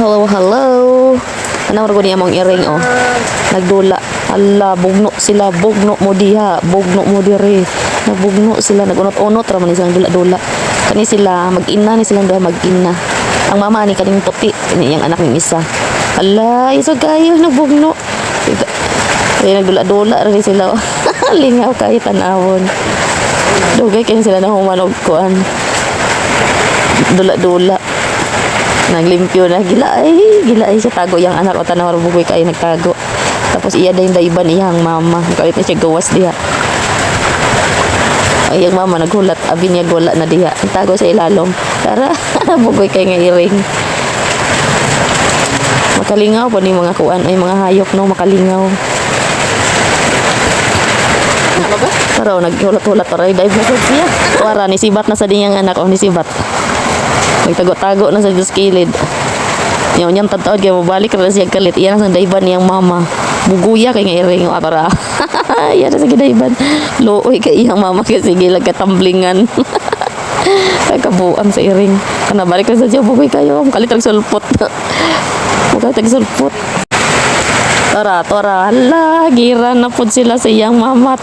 Hello, hello. Ano ko niya mong iring oh. Nagdula. Ala, bugno sila, bugno mo diha, bugno mo diri. Nagbugno sila, nagunot-unot ra man ni silang dula-dula. Kani sila mag-ina ni silang duha mag-ina. Ang mama ni kaning puti, ini yang anak ni isa. Ala, iso kayo nagbugno. Ay nagdula-dula ra ni sila. Lingaw kay tanawon. Dugay kay sila na humanog kuan. Dula-dula. Naglimpyo na gilay siya tago yang anak o tanawar bugoy kay nagtago. Tapos iya dayon dayban iyang mama kalit na siya gawas diha. Ay yang mama naghulat abi niya gula na diha tago sa ilalom. Tara bugoy kay nga iring. Makalingaw po ni mga kuan ay mga hayop no makalingaw. Ano ba? Pero naghulat-hulat aray dive na siya. Wara ni sibat na sa diyang anak o ni sibat. Nagtago-tago na sa kilid. Yung niyang tataod kaya mabalik na siya kalit. Iyan ang dayban niyang mama. Buguya kay nga iring yung atara. Iyan na sa dayban. Looy kay iyang mama kasi gilag katamblingan. Kakabuang sa iring. Kana balik na sa siya bugoy kayo. Kalit ang sulpot. Kalit ang sulpot. Tara. Hala, gira na po sila sa iyang mama.